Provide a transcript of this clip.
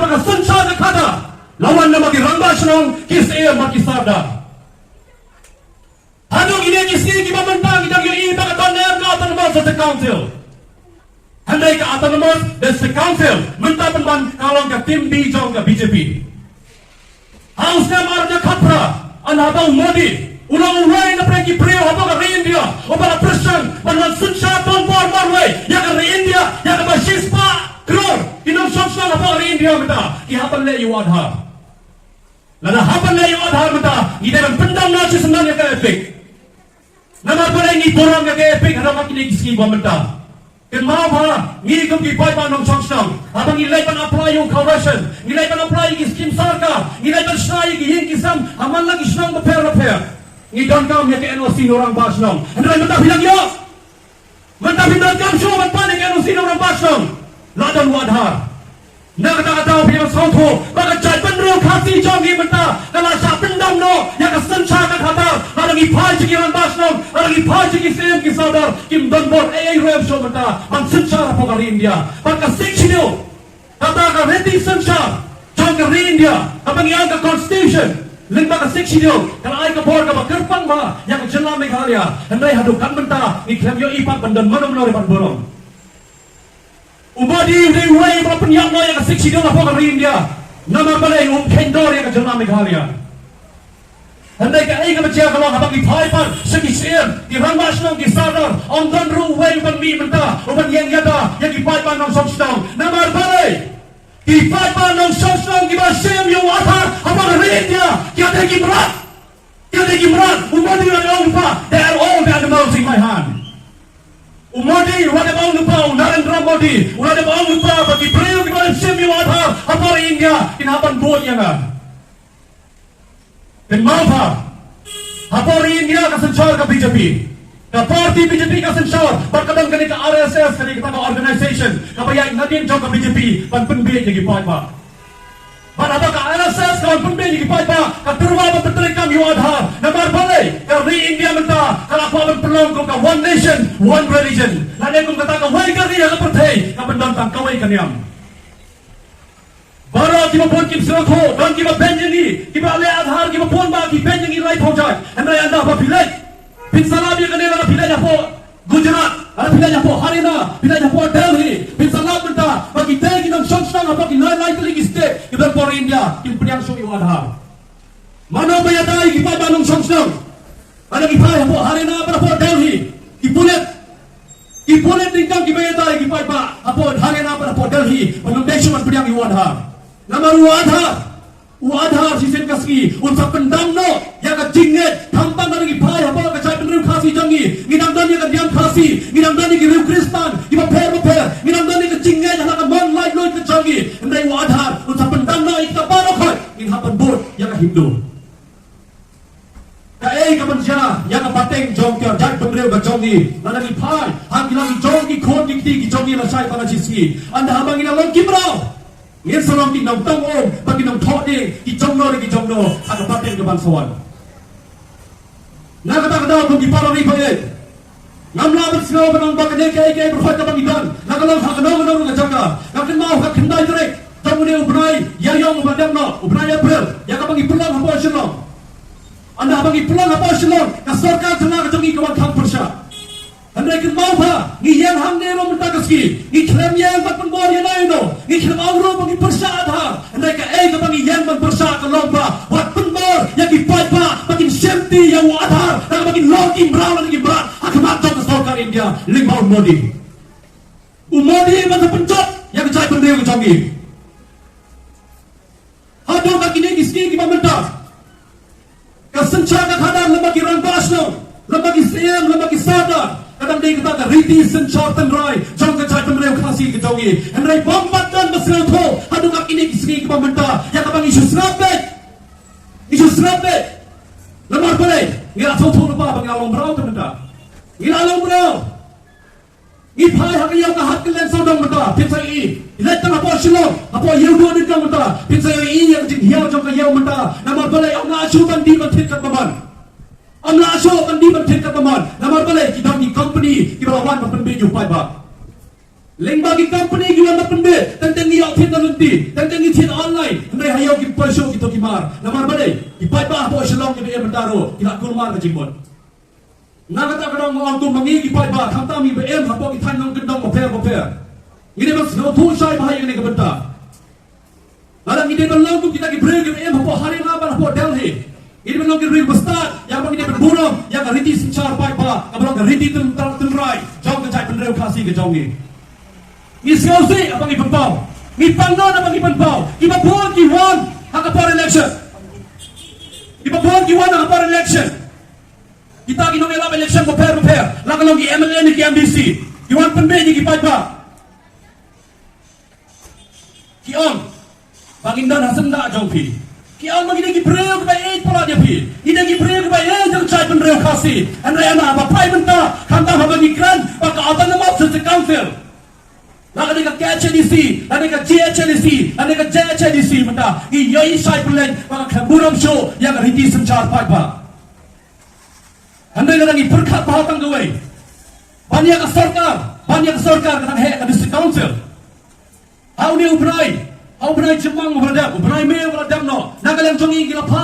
maka sensa ka kata lawan na magirambas nong kisiya makisada. Hadong ini kisi gimamantang idang yung iba katanem ka autonomous sa council. Handai ka autonomous dan sa council mentapan ban kalong ka tim B jong ka BJP. Hausnya marja khatra anabang Modi ulang-ulang na pergi beliau apa ke India apa ke Presiden panas sensa ton por marway ya ke India ya ke Basispa kror kinong sosna apa ke India mata ihapan le yu Aadhar. Lana hapan le yu Aadhar mata idalam pendam nasi senang ya ke efek. Nama pala ngi borang ya ke efek ada makin ski gua mata. Ken mau ha ngi kum ki pai pa nong sosna abang ilai pan apply yung corruption ilai pan apply ki scheme sarkar ilai pan shai ki yin kisam aman lagi snong repair ngi don kam ya ke NOC orang basnong andai mata bilang yo mata bilang kam show man pan ke NOC orang basnong ladan Aadhar na kata bilang sauto baka jai penru khasi jongi mata kala sa pendam no ya ka sencha ka khatar arangi phai chi orang basnong arangi phai chi sem ki sadar kim don bor ai rem show mata man sencha pa ka India baka section kata ka ready sencha jong ka India abang yang ka constitution lingba ka section kala ai ka bor ka kerpang ma yang jenla Meghalaya andai hadukan menta ni klem yo ipat bandan manom no repan borong Ubadi udah way berapa yang lo yang kesik sidang apa ke India nama balai kendor yang ke Meghalaya. Andai ka ai ka baca kalau habang di Thailand segi share di rambas nong di sadar ondan ru way ban mi menta uban yang yada yang di Thailand nong songstong nama balai di Thailand nong songstong di basem yo Aadhar apa ke India kita lagi merat ubadi ada lupa they are all the animals in my hand. Modi, wala bang lupa, Narendra Modi, wala bang lupa, bagi beliau di bawah semi Aadhar, apa India, inapan buat yang dan apa? Apa India kesencar ke BJP, ke parti BJP kesencar, berkadang kini ke RSS, kini kita ke organisation, kapaya nadien jauh ke BJP, pan penbiak lagi pak. Pan apa ke RSS, kawan penbiak lagi pak, ke terwa berterik kami Aadhar, namar balai, ke India menta, kalau apa pelong ke one nation, one religion. Lain kau kata kau wai kerja ke pertai, kau berdantang kau wai kenyam. Baru kita pun kita serto, dan kita benjengi, kita le Aadhar, kita pun bagi benjengi right hojai. Anda anda apa pilih? Pinsalah dia kena ada pilih apa? Gujarat, ada pilih apa? Haryana, pilih apa? Delhi. Pinsalah menta, bagi day kita songstang apa? Kita lain lagi state, kita por India, kita punya suami Aadhar. Mana bayar day kita banung songstang? Ada kita apa? Haryana, apa? Delhi. Ipulit tingkang kibaya tayo kipay pa apo Haryana pa apo Delhi penundation man pediang Aadhar nama Aadhar sisen kaski unsa pendam no ya ka jinget tampang lagi pay apo ka chay penru khasi jangi ngidam dan ya ka diam khasi ngidam dan ki riu Kristan iba per ngidam dan ka jinget hala ka mon light loy ka jangi ndai Aadhar unsa pendam no ikta paro khoy ngin hapan bot ya ka Hindu Kae kamansia yang kapateng jong kya jak pemreu ka jongi lana ki phai hang kilang jongi khon ki jongi la sai pana chiski anda habang ina long kimro ngin salong ki nong tong om bagi nong thode ki jongno aga pateng ke bangsawan na kata ko ki para ri phae ngamla berslo banang bakane ke berkhot ka bangidan nagalong hakano ka jaga kakin mau ka khindai direk tamune ubnai yayong ubadam no ubnai april ya ka bangi pulang hapo sino anda bagi pulang apa selon ke sarkar tengah ke jongi kawan kham persya anda ikan mau pa ni yang ham ne ro menta kaski ni klem yang bat pun bor yang lain no ni klem auro bagi persya Aadhar anda ka ka bagi yang ban persya ka lomba wat pun bor yang dipai pa bagi safety yang Aadhar dan bagi logi brown lagi berat akamat jong sarkar India limau Modi Modi masa pencot yang kecai pendeu ke jongi hado ka kini kiski ki pamenta kesenca ka khadang lemagi rangkas no lemagi siam lemagi sada kadang dia kata riti senca tenrai jong ka cai penreu khasi ke jongi henrai bombat dan besreu tho hadu ka kini kisni ke pamenta ya ka bang isu serape lemar pare ngira tho lupa bang along brau tu menta ngira along brau ni phai ha ka ka hat len sodong menta pinsai let tang apo shilo apo yeu do ni kang menta pinsai yang jing hiao jong ka yeu menta namar pare amna asu ban di ban thit kat baman amna asu ban di ban thit kat baman namar pare ki dang ni company ki lawan ban be ju pai ba leng bagi company ki lawan ban be tang tang ni out thit nanti tang tang ni thit namar balik ipai ba po shalom ke BM Bendaro ila kulmar ke jimon nagata kadang mo ang tumangi ipai ba khamtami BM hapo ithan nong gendong koper ini mas no thu sai bahaya ni ke benda alam ini belong kita ki break ke BM hapo hari ngaban hapo Delhi ini belong ke real bestad yang bang ini berburam yang riti sincar pai ba belong ke riti tentrai jong ke cai pendreu kasih ke jong ni iskausi abang ipan pau Ipangnon abang ipan pau ipabuan ki wan hakapar election ipabuan ki wan hakapar election kita kinong elap election repair lakalong ki MLA ni ki MDC iwan penbe ni ki paipa ki on bangindan hasenda jongpi ki on magini ki breu ke bai pala dia pi ida ki breu ke bai jang chai penreu kasi anrayana ba pai menta khanta habagi kran baka autonomous council Laga ka KHDC, laga ka GHDC, laga ka JHDC mata. Iyoi sai pulen maka khaburam show yang riti sanchar pai ba. Handai nang iperkhat bahatang gawai. Banyak sarkar katang he ka district council. Hau ni ubrai jemang beradab, ubrai me beradab no. Nagalang jongi gila pa.